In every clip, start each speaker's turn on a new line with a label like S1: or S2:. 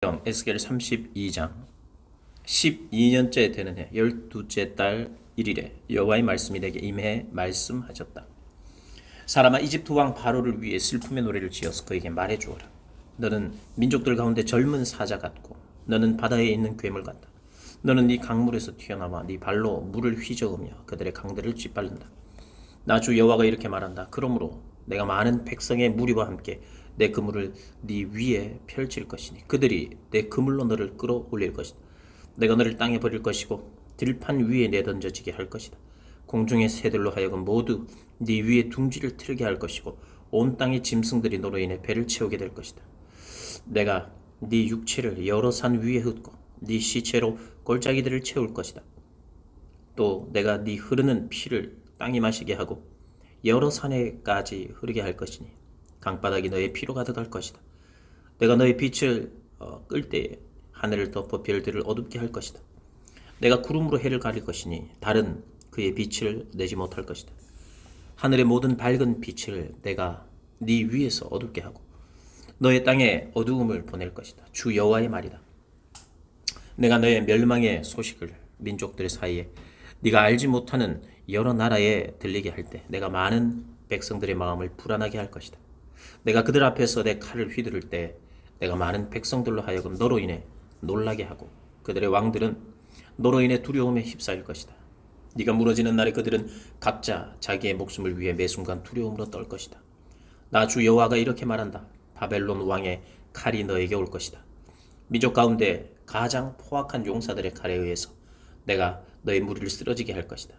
S1: 에스겔 32장 12년째 되는 해 12째 달 1일에 여호와의 말씀이 내게 임해 말씀하셨다. 사람아, 이집트 왕 바로를 위해 슬픔의 노래를 지어서 그에게 말해주어라. 너는 민족들 가운데 젊은 사자 같고 너는 바다에 있는 괴물 같다. 너는 네 강물에서 튀어나와 네 발로 물을 휘저으며 그들의 강들을 짓밟는다. 나 주 여호와가 이렇게 말한다. 그러므로 내가 많은 백성의 무리와 함께 내 그물을 네 위에 펼칠 것이니 그들이 내 그물로 너를 끌어올릴 것이다. 내가 너를 땅에 버릴 것이고 들판 위에 내던져지게 할 것이다. 공중의 새들로 하여금 모두 네 위에 둥지를 틀게 할 것이고 온 땅의 짐승들이 너로 인해 배를 채우게 될 것이다. 내가 네 육체를 여러 산 위에 흩고 네 시체로 골짜기들을 채울 것이다. 또 내가 네 흐르는 피를 땅이 마시게 하고 여러 산에까지 흐르게 할 것이니 강바닥이 너의 피로 가득할 것이다. 내가 너의 빛을 끌 때에 하늘을 덮어 별들을 어둡게 할 것이다. 내가 구름으로 해를 가릴 것이니 달은 그의 빛을 내지 못할 것이다. 하늘의 모든 밝은 빛을 내가 네 위에서 어둡게 하고 너의 땅에 어두움을 보낼 것이다. 주 여호와의 말이다. 내가 너의 멸망의 소식을 민족들 사이에 네가 알지 못하는 여러 나라에 들리게 할 때 내가 많은 백성들의 마음을 불안하게 할 것이다. 내가 그들 앞에서 내 칼을 휘두를 때 내가 많은 백성들로 하여금 너로 인해 놀라게 하고 그들의 왕들은 너로 인해 두려움에 휩싸일 것이다. 네가 무너지는 날에 그들은 각자 자기의 목숨을 위해 매 순간 두려움으로 떨 것이다. 나 주 여호와가 이렇게 말한다. 바벨론 왕의 칼이 너에게 올 것이다. 민족 가운데 가장 포악한 용사들의 칼에 의해서 내가 너의 무리를 쓰러지게 할 것이다.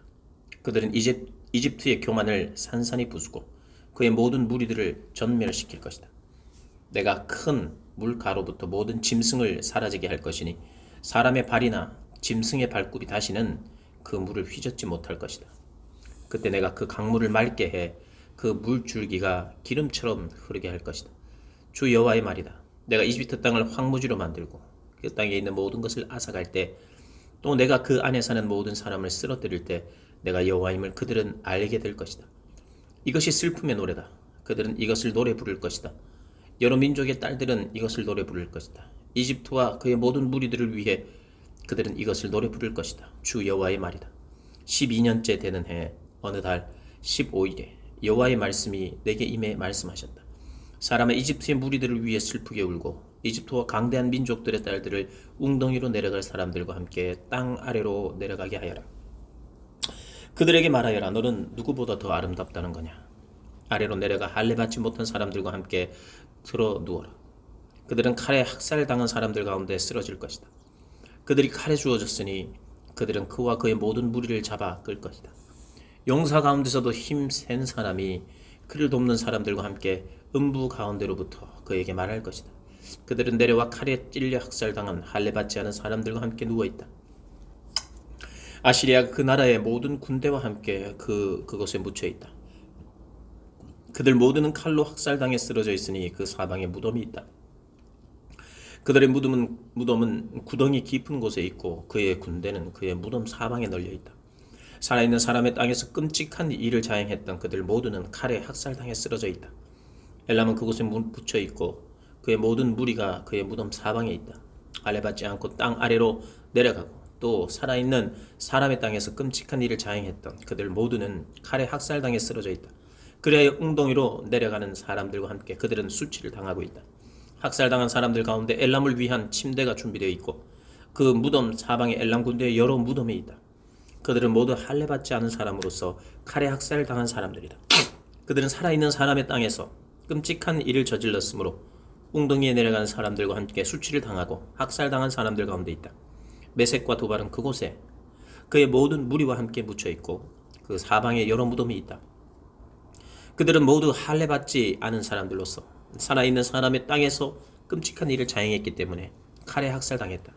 S1: 그들은 이집트의 교만을 산산이 부수고 그의 모든 무리들을 전멸시킬 것이다. 내가 큰 물가로부터 모든 짐승을 사라지게 할 것이니 사람의 발이나 짐승의 발굽이 다시는 그 물을 휘젓지 못할 것이다. 그때 내가 그 강물을 맑게 해 그 물줄기가 기름처럼 흐르게 할 것이다. 주 여호와의 말이다. 내가 이집트 땅을 황무지로 만들고 그 땅에 있는 모든 것을 앗아갈 때 또 내가 그 안에 사는 모든 사람을 쓰러뜨릴 때 내가 여호와임을 그들은 알게 될 것이다. 이것이 슬픔의 노래다. 그들은 이것을 노래 부를 것이다. 여러 민족의 딸들은 이것을 노래 부를 것이다. 이집트와 그의 모든 무리들을 위해 그들은 이것을 노래 부를 것이다. 주 여호와의 말이다. 12년째 되는 해 어느 달 15일에 여호와의 말씀이 내게 임해 말씀하셨다. 사람의 이집트의 무리들을 위해 슬프게 울고 이집트와 강대한 민족들의 딸들을 웅덩이로 내려갈 사람들과 함께 땅 아래로 내려가게 하여라. 그들에게 말하여라. 너는 누구보다 더 아름답다는 거냐. 아래로 내려가 할례 받지 못한 사람들과 함께 들어 누워라. 그들은 칼에 학살당한 사람들 가운데 쓰러질 것이다. 그들이 칼에 주어졌으니 그들은 그와 그의 모든 무리를 잡아 끌 것이다. 용사 가운데서도 힘 센 사람이 그를 돕는 사람들과 함께 음부 가운데로부터 그에게 말할 것이다. 그들은 내려와 칼에 찔려 학살당한 할례 받지 않은 사람들과 함께 누워있다. 아시리아가 그 나라의 모든 군대와 함께 그곳에 묻혀있다. 그들 모두는 칼로 학살당해 쓰러져 있으니 그 사방에 무덤이 있다. 그들의 무덤은 구덩이 깊은 곳에 있고 그의 군대는 그의 무덤 사방에 널려있다. 살아있는 사람의 땅에서 끔찍한 일을 자행했던 그들 모두는 칼에 학살당해 쓰러져 있다. 엘람은 그곳에 묻혀 있고 그의 모든 무리가 그의 무덤 사방에 있다. 할례 받지 않고 땅 아래로 내려가고 또 살아있는 사람의 땅에서 끔찍한 일을 자행했던 그들 모두는 칼에 학살당해 쓰러져 있다. 그리하여 웅덩이로 내려가는 사람들과 함께 그들은 수치를 당하고 있다. 학살당한 사람들 가운데 엘람을 위한 침대가 준비되어 있고 그 무덤 사방에 엘람 군대의 여러 무덤이 있다. 그들은 모두 할례 받지 않은 사람으로서 칼에 학살당한 사람들이다. 그들은 살아있는 사람의 땅에서 끔찍한 일을 저질렀으므로 웅덩이에 내려가는 사람들과 함께 수치를 당하고 학살당한 사람들 가운데 있다. 메섹과 도발은 그곳에 그의 모든 무리와 함께 묻혀있고 그 사방에 여러 무덤이 있다. 그들은 모두 할례 받지 않은 사람들로서 살아있는 사람의 땅에서 끔찍한 일을 자행했기 때문에 칼에 학살당했다.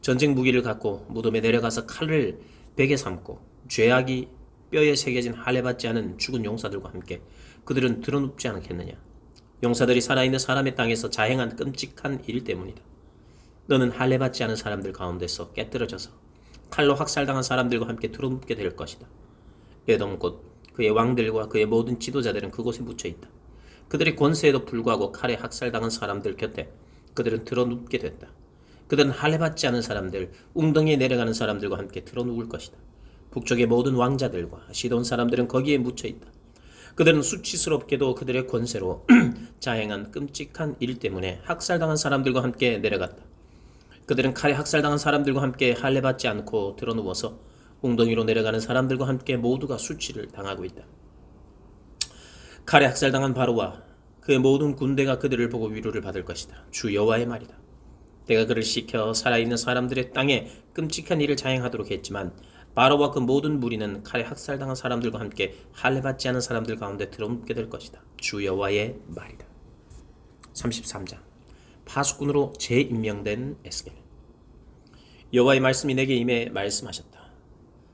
S1: 전쟁 무기를 갖고 무덤에 내려가서 칼을 베개 삼고 죄악이 뼈에 새겨진 할례 받지 않은 죽은 용사들과 함께 그들은 드러눕지 않겠느냐. 용사들이 살아있는 사람의 땅에서 자행한 끔찍한 일 때문이다. 너는 할례 받지 않은 사람들 가운데서 깨뜨려져서 칼로 학살당한 사람들과 함께 드러눕게 될 것이다. 에돔 곧 그의 왕들과 그의 모든 지도자들은 그곳에 묻혀있다. 그들의 권세에도 불구하고 칼에 학살당한 사람들 곁에 그들은 드러눕게 됐다. 그들은 할례받지 않은 사람들, 웅덩이에 내려가는 사람들과 함께 드러누울 것이다. 북쪽의 모든 왕자들과 시돈 사람들은 거기에 묻혀 있다. 그들은 수치스럽게도 그들의 권세로 자행한 끔찍한 일 때문에 학살당한 사람들과 함께 내려갔다. 그들은 칼에 학살당한 사람들과 함께 할례받지 않고 드러누워서 웅덩이로 내려가는 사람들과 함께 모두가 수치를 당하고 있다. 칼에 학살당한 바로와 그의 모든 군대가 그들을 보고 위로를 받을 것이다. 주 여호와의 말이다. 내가 그를 시켜 살아있는 사람들의 땅에 끔찍한 일을 자행하도록 했지만 바로와 그 모든 무리는 칼에 학살당한 사람들과 함께 할례받지 않은 사람들 가운데 드러눕게 될 것이다. 주 여호와의 말이다. 33장 파수꾼으로 재임명된 에스겔. 여호와의 말씀이 내게 임해 말씀하셨다.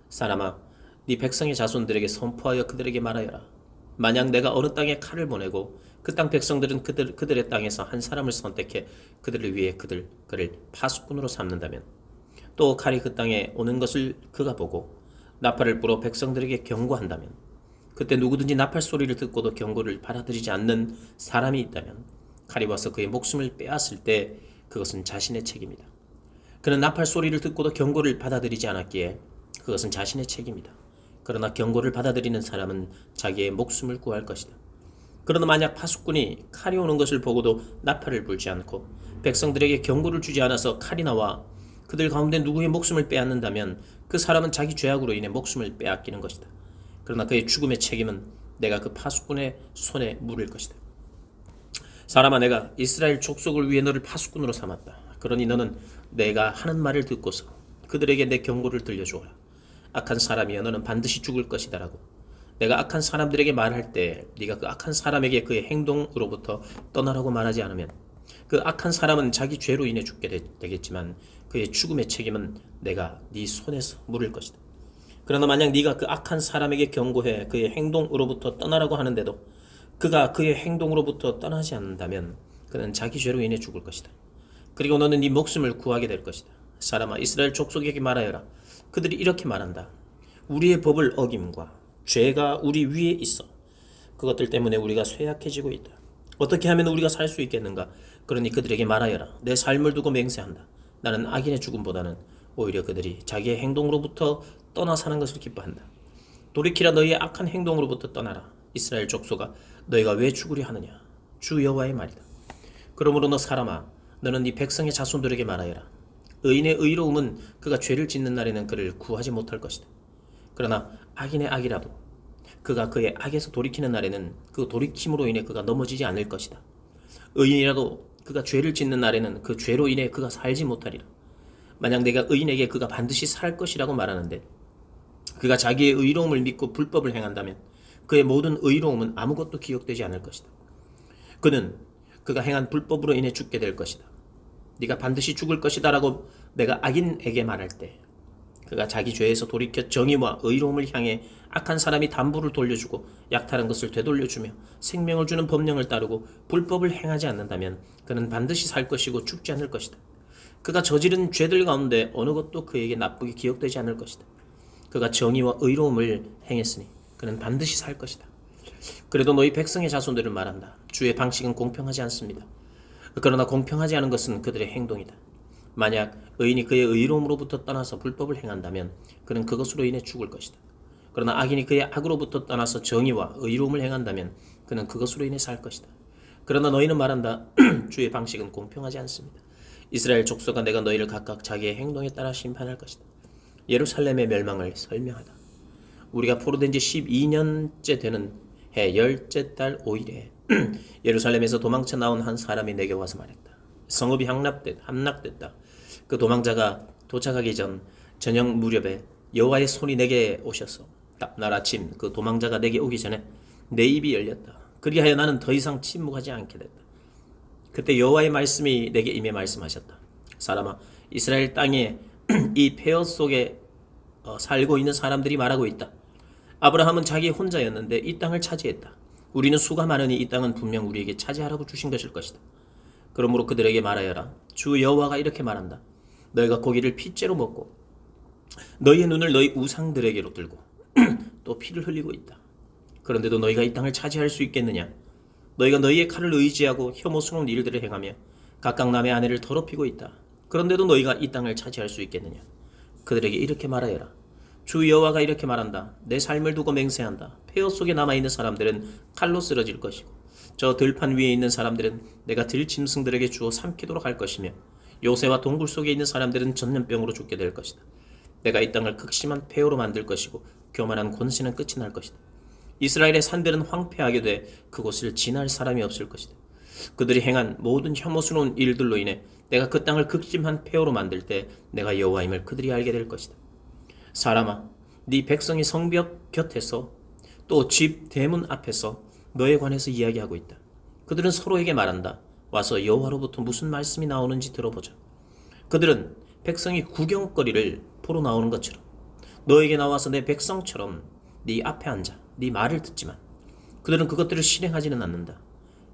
S1: 사람아, 네 백성의 자손들에게 선포하여 그들에게 말하여라. 만약 내가 어느 땅에 칼을 보내고 그 땅 백성들은 그들의 땅에서 한 사람을 선택해 그들을 위해 그를 파수꾼으로 삼는다면, 또 칼이 그 땅에 오는 것을 그가 보고 나팔을 불어 백성들에게 경고한다면, 그때 누구든지 나팔 소리를 듣고도 경고를 받아들이지 않는 사람이 있다면 칼이 와서 그의 목숨을 빼앗을 때 그것은 자신의 책임이다. 그는 나팔 소리를 듣고도 경고를 받아들이지 않았기에 그것은 자신의 책임이다. 그러나 경고를 받아들이는 사람은 자기의 목숨을 구할 것이다. 그러나 만약 파수꾼이 칼이 오는 것을 보고도 나팔을 불지 않고 백성들에게 경고를 주지 않아서 칼이 나와 그들 가운데 누구의 목숨을 빼앗는다면 그 사람은 자기 죄악으로 인해 목숨을 빼앗기는 것이다. 그러나 그의 죽음의 책임은 내가 그 파수꾼의 손에 물을 것이다. 사람아, 내가 이스라엘 족속을 위해 너를 파수꾼으로 삼았다. 그러니 너는 내가 하는 말을 듣고서 그들에게 내 경고를 들려주어라. 악한 사람이여, 너는 반드시 죽을 것이다라고. 내가 악한 사람들에게 말할 때 네가 그 악한 사람에게 그의 행동으로부터 떠나라고 말하지 않으면 그 악한 사람은 자기 죄로 인해 죽게 되겠지만 그의 죽음의 책임은 내가 네 손에서 물을 것이다. 그러나 만약 네가 그 악한 사람에게 경고해 그의 행동으로부터 떠나라고 하는데도 그가 그의 행동으로부터 떠나지 않는다면 그는 자기 죄로 인해 죽을 것이다. 그리고 너는 네 목숨을 구하게 될 것이다. 사람아, 이스라엘 족속에게 말하여라. 그들이 이렇게 말한다. 우리의 법을 어김과 죄가 우리 위에 있어. 그것들 때문에 우리가 쇠약해지고 있다. 어떻게 하면 우리가 살 수 있겠는가? 그러니 그들에게 말하여라. 내 삶을 두고 맹세한다. 나는 악인의 죽음보다는 오히려 그들이 자기의 행동으로부터 떠나 사는 것을 기뻐한다. 돌이키라, 너희의 악한 행동으로부터 떠나라. 이스라엘 족속아, 너희가 왜 죽으려 하느냐? 주 여호와의 말이다. 그러므로 너 사람아, 너는 네 백성의 자손들에게 말하여라. 의인의 의로움은 그가 죄를 짓는 날에는 그를 구하지 못할 것이다. 그러나 악인의 악이라도 그가 그의 악에서 돌이키는 날에는 그 돌이킴으로 인해 그가 넘어지지 않을 것이다. 의인이라도 그가 죄를 짓는 날에는 그 죄로 인해 그가 살지 못하리라. 만약 내가 의인에게 그가 반드시 살 것이라고 말하는데 그가 자기의 의로움을 믿고 불법을 행한다면 그의 모든 의로움은 아무것도 기억되지 않을 것이다. 그는 그가 행한 불법으로 인해 죽게 될 것이다. 네가 반드시 죽을 것이다 라고 내가 악인에게 말할 때 그가 자기 죄에서 돌이켜 정의와 의로움을 향해 악한 사람이 담보를 돌려주고 약탈한 것을 되돌려주며 생명을 주는 법령을 따르고 불법을 행하지 않는다면 그는 반드시 살 것이고 죽지 않을 것이다. 그가 저지른 죄들 가운데 어느 것도 그에게 나쁘게 기억되지 않을 것이다. 그가 정의와 의로움을 행했으니 그는 반드시 살 것이다. 그래도 너희 백성의 자손들은 말한다. 주의 방식은 공평하지 않습니다. 그러나 공평하지 않은 것은 그들의 행동이다. 만약 의인이 그의 의로움으로부터 떠나서 불법을 행한다면 그는 그것으로 인해 죽을 것이다. 그러나 악인이 그의 악으로부터 떠나서 정의와 의로움을 행한다면 그는 그것으로 인해 살 것이다. 그러나 너희는 말한다. 주의 방식은 공평하지 않습니다. 이스라엘 족속아, 내가 너희를 각각 자기의 행동에 따라 심판할 것이다. 예루살렘의 멸망을 설명하다. 우리가 포로된 지 12년째 되는 해 10째 달 5일에 예루살렘에서 도망쳐 나온 한 사람이 내게 와서 말했다. 성읍이 함락됐다. 그 도망자가 도착하기 전 저녁 무렵에 여호와의 손이 내게 오셔서 날 아침 그 도망자가 내게 오기 전에 내 입이 열렸다. 그리하여 나는 더 이상 침묵하지 않게 됐다. 그때 여호와의 말씀이 내게 임해 말씀하셨다. 사람아, 이스라엘 땅에 이 폐허 속에 살고 있는 사람들이 말하고 있다. 아브라함은 자기 혼자였는데 이 땅을 차지했다. 우리는 수가 많으니 이 땅은 분명 우리에게 차지하라고 주신 것일 것이다. 그러므로 그들에게 말하여라. 주 여호와가 이렇게 말한다. 너희가 고기를 핏째로 먹고 너희의 눈을 너희 우상들에게로 들고 또 피를 흘리고 있다. 그런데도 너희가 이 땅을 차지할 수 있겠느냐? 너희가 너희의 칼을 의지하고 혐오스러운 일들을 행하며 각각 남의 아내를 더럽히고 있다. 그런데도 너희가 이 땅을 차지할 수 있겠느냐? 그들에게 이렇게 말하여라. 주 여호와가 이렇게 말한다. 내 삶을 두고 맹세한다. 폐허 속에 남아있는 사람들은 칼로 쓰러질 것이고 저 들판 위에 있는 사람들은 내가 들짐승들에게 주어 삼키도록 할 것이며 요새와 동굴 속에 있는 사람들은 전염병으로 죽게 될 것이다. 내가 이 땅을 극심한 폐허로 만들 것이고 교만한 권세는 끝이 날 것이다. 이스라엘의 산들은 황폐하게 돼 그곳을 지날 사람이 없을 것이다. 그들이 행한 모든 혐오스러운 일들로 인해 내가 그 땅을 극심한 폐허로 만들 때 내가 여호와임을 그들이 알게 될 것이다. 사람아, 네 백성이 성벽 곁에서 또 집 대문 앞에서 너에 관해서 이야기하고 있다. 그들은 서로에게 말한다. 와서 여호와로부터 무슨 말씀이 나오는지 들어보자. 그들은 백성이 구경거리를 보러 나오는 것처럼 너에게 나와서 내 백성처럼 네 앞에 앉아 네 말을 듣지만 그들은 그것들을 실행하지는 않는다.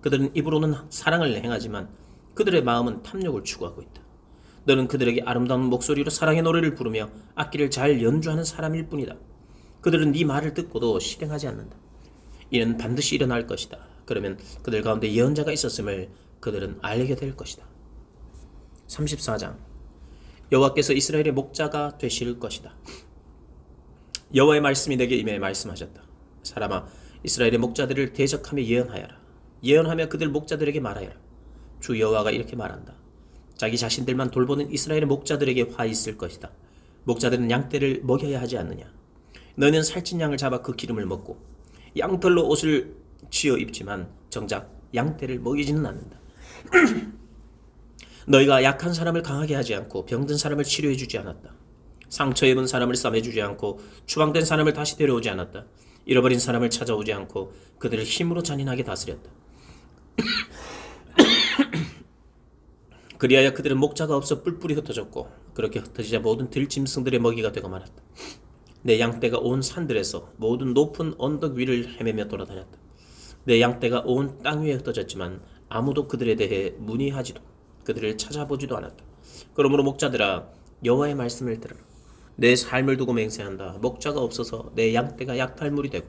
S1: 그들은 입으로는 사랑을 행하지만 그들의 마음은 탐욕을 추구하고 있다. 너는 그들에게 아름다운 목소리로 사랑의 노래를 부르며 악기를 잘 연주하는 사람일 뿐이다. 그들은 네 말을 듣고도 실행하지 않는다. 이는 반드시 일어날 것이다. 그러면 그들 가운데 예언자가 있었음을 그들은 알게 될 것이다. 34장 여호와께서 이스라엘의 목자가 되실 것이다. 여호와의 말씀이 내게 임해 말씀하셨다. 사람아, 이스라엘의 목자들을 대적하며 예언하여라. 예언하며 그들 목자들에게 말하여라. 주 여호와가 이렇게 말한다. 자기 자신들만 돌보는 이스라엘의 목자들에게 화 있을 것이다. 목자들은 양떼를 먹여야 하지 않느냐. 너희는 살찐 양을 잡아 그 기름을 먹고 양털로 옷을 지어 입지만 정작 양떼를 먹이지는 않는다. 너희가 약한 사람을 강하게 하지 않고 병든 사람을 치료해 주지 않았다. 상처 입은 사람을 싸매주지 않고 추방된 사람을 다시 데려오지 않았다. 잃어버린 사람을 찾아오지 않고 그들을 힘으로 잔인하게 다스렸다. 그리하여 그들은 목자가 없어 뿔뿔이 흩어졌고 그렇게 흩어지자 모든 들짐승들의 먹이가 되고 말았다. 내 양떼가 온 산들에서 모든 높은 언덕 위를 헤매며 돌아다녔다. 내 양떼가 온 땅 위에 흩어졌지만 아무도 그들에 대해 문의하지도 그들을 찾아보지도 않았다. 그러므로 목자들아, 여호와의 말씀을 들으라. 내 삶을 두고 맹세한다. 목자가 없어서 내 양떼가 약탈물이 되고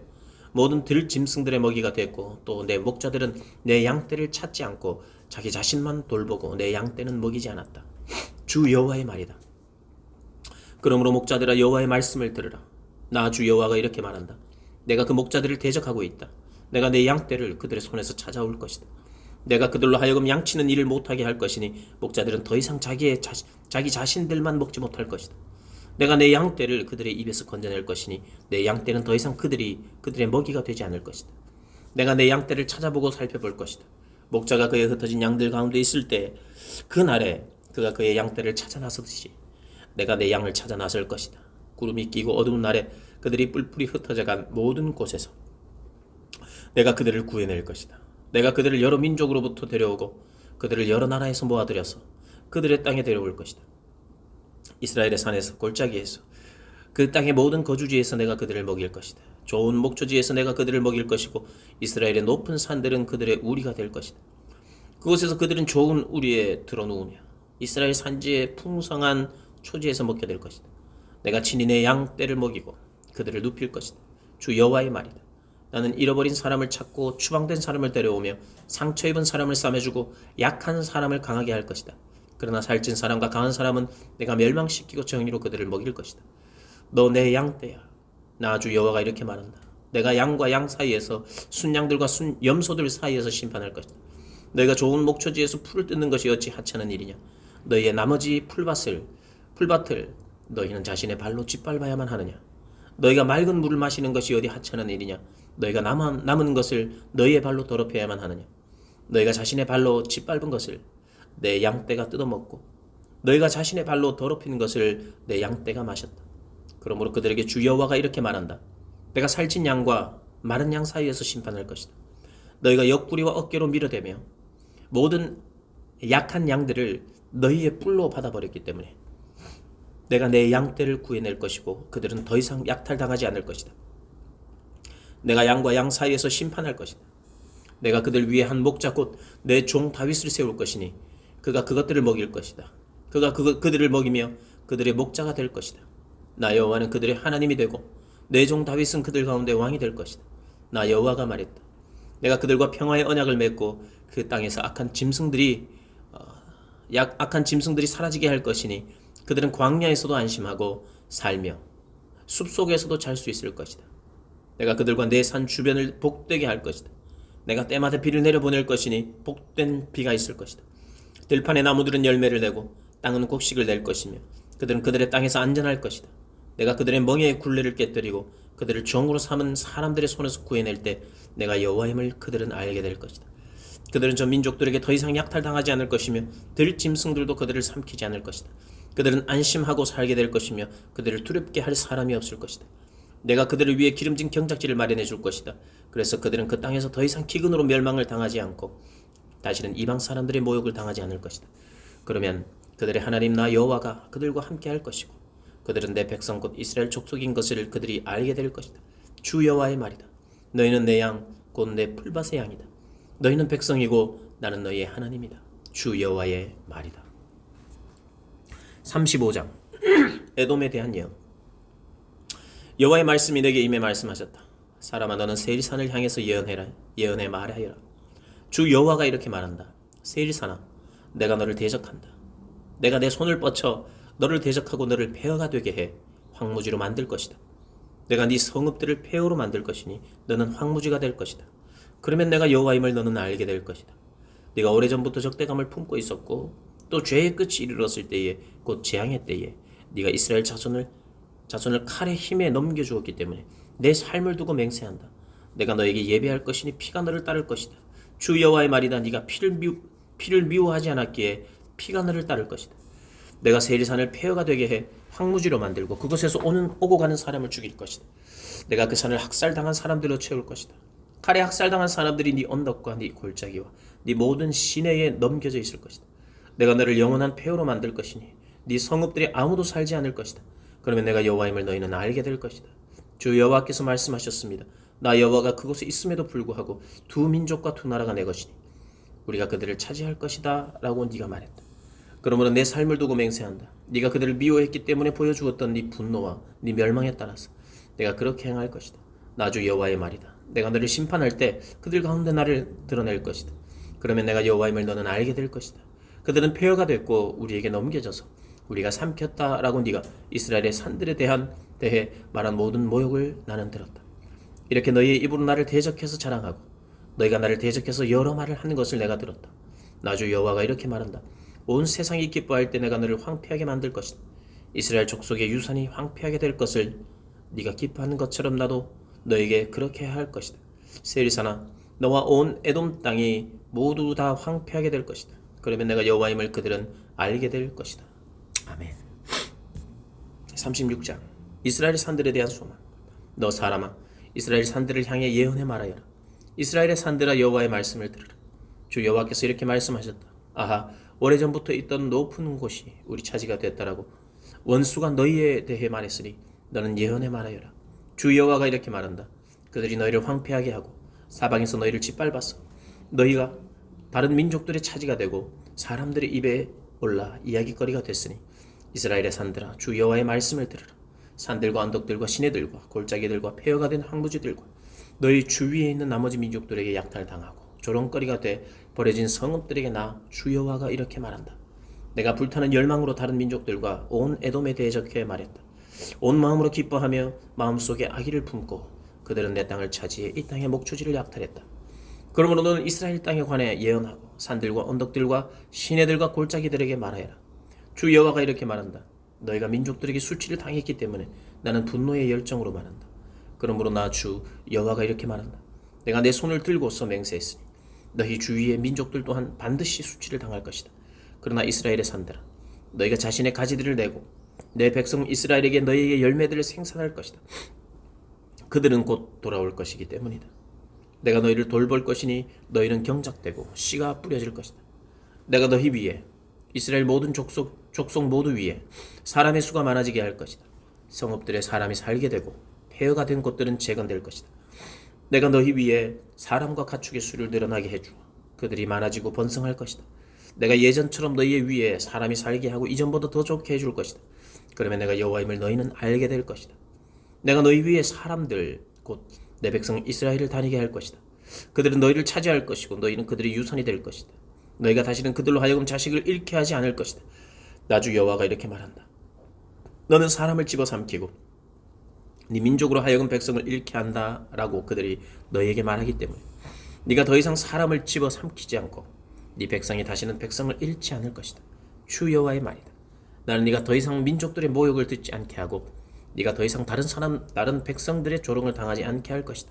S1: 모든 들짐승들의 먹이가 됐고 또 내 목자들은 내 양떼를 찾지 않고 자기 자신만 돌보고 내 양떼는 먹이지 않았다. 주 여호와의 말이다. 그러므로 목자들아, 여호와의 말씀을 들으라. 나 주 여호와가 이렇게 말한다. 내가 그 목자들을 대적하고 있다. 내가 내 양떼를 그들의 손에서 찾아올 것이다. 내가 그들로 하여금 양치는 일을 못하게 할 것이니 목자들은 더 이상 자기 자신들만 먹지 못할 것이다. 내가 내 양떼를 그들의 입에서 건져낼 것이니 내 양떼는 더 이상 그들의 먹이가 되지 않을 것이다. 내가 내 양떼를 찾아보고 살펴볼 것이다. 목자가 그의 흩어진 양들 가운데 있을 때 그날에 그가 그의 양떼를 찾아 나서듯이 내가 내 양을 찾아 나설 것이다. 구름이 끼고 어두운 날에 그들이 뿔뿔이 흩어져간 모든 곳에서 내가 그들을 구해낼 것이다. 내가 그들을 여러 민족으로부터 데려오고 그들을 여러 나라에서 모아들여서 그들의 땅에 데려올 것이다. 이스라엘의 산에서 골짜기에서 그 땅의 모든 거주지에서 내가 그들을 먹일 것이다. 좋은 목초지에서 내가 그들을 먹일 것이고 이스라엘의 높은 산들은 그들의 우리가 될 것이다. 그곳에서 그들은 좋은 우리에 들어누우며 이스라엘 산지의 풍성한 초지에서 먹게 될 것이다. 내가 친히 내 양떼를 먹이고 그들을 눕힐 것이다. 주 여호와의 말이다. 나는 잃어버린 사람을 찾고 추방된 사람을 데려오며 상처 입은 사람을 싸매주고 약한 사람을 강하게 할 것이다. 그러나 살찐 사람과 강한 사람은 내가 멸망시키고 정의로 그들을 먹일 것이다. 너 내 양떼야. 나 주 여호와가 이렇게 말한다. 내가 양과 양 사이에서 순양들과 염소들 사이에서 심판할 것이다. 너희가 좋은 목초지에서 풀을 뜯는 것이 어찌 하찮은 일이냐. 너희의 나머지 풀밭을 너희는 자신의 발로 짓밟아야만 하느냐. 너희가 맑은 물을 마시는 것이 어디 하찮은 일이냐. 너희가 남은 것을 너희의 발로 더럽혀야만 하느냐. 너희가 자신의 발로 짓밟은 것을 내 양떼가 뜯어먹고 너희가 자신의 발로 더럽히는 것을 내 양떼가 마셨다. 그러므로 그들에게 주 여호와가 이렇게 말한다. 내가 살찐 양과 마른 양 사이에서 심판할 것이다. 너희가 옆구리와 어깨로 밀어대며 모든 약한 양들을 너희의 뿔로 받아버렸기 때문에 내가 내 양떼를 구해낼 것이고 그들은 더 이상 약탈당하지 않을 것이다. 내가 양과 양 사이에서 심판할 것이다. 내가 그들 위에 한 목자 곧 내 종 다윗을 세울 것이니 그가 그것들을 먹일 것이다. 그가 그들을 먹이며 그들의 목자가 될 것이다. 나 여호와는 그들의 하나님이 되고 내 종 다윗은 그들 가운데 왕이 될 것이다. 나 여호와가 말했다. 내가 그들과 평화의 언약을 맺고 그 땅에서 악한 짐승들이 악한 짐승들이 사라지게 할 것이니 그들은 광야에서도 안심하고 살며 숲속에서도 잘 수 있을 것이다. 내가 그들과 내 산 주변을 복되게 할 것이다. 내가 때마다 비를 내려보낼 것이니 복된 비가 있을 것이다. 들판의 나무들은 열매를 내고 땅은 곡식을 낼 것이며 그들은 그들의 땅에서 안전할 것이다. 내가 그들의 멍에의 굴레를 깨뜨리고 그들을 종으로 삼은 사람들의 손에서 구해낼 때 내가 여호와임을 그들은 알게 될 것이다. 그들은 저 민족들에게 더 이상 약탈당하지 않을 것이며 들짐승들도 그들을 삼키지 않을 것이다. 그들은 안심하고 살게 될 것이며 그들을 두렵게 할 사람이 없을 것이다. 내가 그들을 위해 기름진 경작지를 마련해 줄 것이다. 그래서 그들은 그 땅에서 더 이상 기근으로 멸망을 당하지 않고 다시는 이방 사람들의 모욕을 당하지 않을 것이다. 그러면 그들의 하나님 나 여호와가 그들과 함께 할 것이고 그들은 내 백성 곧 이스라엘 족속인 것을 그들이 알게 될 것이다. 주 여호와의 말이다. 너희는 내 양 곧 내 풀밭의 양이다. 너희는 백성이고 나는 너희의 하나님이다. 주 여호와의 말이다. 35장 에돔에 대한 예언. 여호와의 말씀이 내게 임해 말씀하셨다. 사람아 너는 세일산을 향해서 예언해 말하여라. 주 여호와가 이렇게 말한다. 세일산아 내가 너를 대적한다. 내가 내 손을 뻗쳐 너를 대적하고 너를 폐허가 되게 해 황무지로 만들 것이다. 내가 네 성읍들을 폐허로 만들 것이니 너는 황무지가 될 것이다. 그러면 내가 여호와임을 너는 알게 될 것이다. 네가 오래전부터 적대감을 품고 있었고 또 죄의 끝이 이르렀을 때에 곧 재앙의 때에 네가 이스라엘 자손을 칼의 힘에 넘겨주었기 때문에 내 삶을 두고 맹세한다. 내가 너에게 예배할 것이니 피가 너를 따를 것이다. 주 여호와의 말이다. 네가 피를 미워하지 않았기에 피가 너를 따를 것이다. 내가 세일산을 폐허가 되게 해 황무지로 만들고 그곳에서 오고 가는 사람을 죽일 것이다. 내가 그 산을 학살당한 사람들로 채울 것이다. 칼에 학살당한 사람들이 네 언덕과 네 골짜기와 네 모든 시내에 넘겨져 있을 것이다. 내가 너를 영원한 폐허로 만들 것이니 네 성읍들이 아무도 살지 않을 것이다. 그러면 내가 여호와임을 너희는 알게 될 것이다. 주 여호와께서 말씀하셨습니다. 나 여호와가 그곳에 있음에도 불구하고 두 민족과 두 나라가 내 것이니 우리가 그들을 차지할 것이다 라고 네가 말했다. 그러므로 내 삶을 두고 맹세한다. 네가 그들을 미워했기 때문에 보여주었던 네 분노와 네 멸망에 따라서 내가 그렇게 행할 것이다. 나 주 여호와의 말이다. 내가 너를 심판할 때 그들 가운데 나를 드러낼 것이다. 그러면 내가 여호와임을 너는 알게 될 것이다. 그들은 폐허가 됐고 우리에게 넘겨져서 우리가 삼켰다라고 네가 이스라엘의 산들에 대해 말한 모든 모욕을 나는 들었다. 이렇게 너희의 입으로 나를 대적해서 자랑하고 너희가 나를 대적해서 여러 말을 하는 것을 내가 들었다. 나 주 여호와가 이렇게 말한다. 온 세상이 기뻐할 때 내가 너를 황폐하게 만들 것이다. 이스라엘 족속의 유산이 황폐하게 될 것을 네가 기뻐하는 것처럼 나도 너에게 그렇게 할 것이다. 세일산아 너와 온 에돔 땅이 모두 다 황폐하게 될 것이다. 그러면 내가 여호와임을 그들은 알게 될 것이다. 아멘. 36장 이스라엘 산들에 대한 소망. 너 사람아 이스라엘 산들을 향해 예언해 말하여라. 이스라엘의 산들아 여호와의 말씀을 들으라. 주 여호와께서 이렇게 말씀하셨다. 아하 오래전부터 있던 높은 곳이 우리 차지가 됐다라고 원수가 너희에 대해 말했으니 너는 예언해 말하여라. 주 여호와가 이렇게 말한다. 그들이 너희를 황폐하게 하고 사방에서 너희를 짓밟아서 너희가 다른 민족들의 차지가 되고 사람들의 입에 올라 이야기거리가 됐으니 이스라엘의 산들아 주 여호와의 말씀을 들으라. 산들과 언덕들과 시내들과 골짜기들과 폐허가 된 황무지들과 너희 주위에 있는 나머지 민족들에게 약탈당하고 조롱거리가 돼 버려진 성읍들에게 나 주 여호와가 이렇게 말한다. 내가 불타는 열망으로 다른 민족들과 온 에돔에 대적해 말했다. 온 마음으로 기뻐하며 마음속에 악의를 품고 그들은 내 땅을 차지해 이 땅의 목초지를 약탈했다. 그러므로 너는 이스라엘 땅에 관해 예언하고 산들과 언덕들과 시내들과 골짜기들에게 말하여라. 주 여호와가 이렇게 말한다. 너희가 민족들에게 수치를 당했기 때문에 나는 분노의 열정으로 말한다. 그러므로 나 주 여호와가 이렇게 말한다. 내가 내 손을 들고서 맹세했으니 너희 주위의 민족들 또한 반드시 수치를 당할 것이다. 그러나 이스라엘의 산들아 너희가 자신의 가지들을 내고 내 백성 이스라엘에게 너희에게 열매들을 생산할 것이다. 그들은 곧 돌아올 것이기 때문이다. 내가 너희를 돌볼 것이니 너희는 경작되고 씨가 뿌려질 것이다. 내가 너희 위에 이스라엘 모든 족속 모두 위에 사람의 수가 많아지게 할 것이다. 성읍들에 사람이 살게 되고 폐허가 된 곳들은 재건될 것이다. 내가 너희 위에 사람과 가축의 수를 늘어나게 해주어 그들이 많아지고 번성할 것이다. 내가 예전처럼 너희의 위에 사람이 살게 하고 이전보다 더 좋게 해줄 것이다. 그러면 내가 여호와임을 너희는 알게 될 것이다. 내가 너희 위에 사람들 곧 내 백성 이스라엘을 다니게 할 것이다. 그들은 너희를 차지할 것이고 너희는 그들의 유산이 될 것이다. 너희가 다시는 그들로 하여금 자식을 잃게 하지 않을 것이다. 나 주 여호와가 이렇게 말한다. 너는 사람을 집어삼키고 네 민족으로 하여금 백성을 잃게 한다라고 그들이 너희에게 말하기 때문에 네가 더 이상 사람을 집어삼키지 않고 네 백성이 다시는 백성을 잃지 않을 것이다. 주 여호와의 말이다. 나는 네가 더 이상 민족들의 모욕을 듣지 않게 하고 네가 더 이상 다른 백성들의 조롱을 당하지 않게 할 것이다.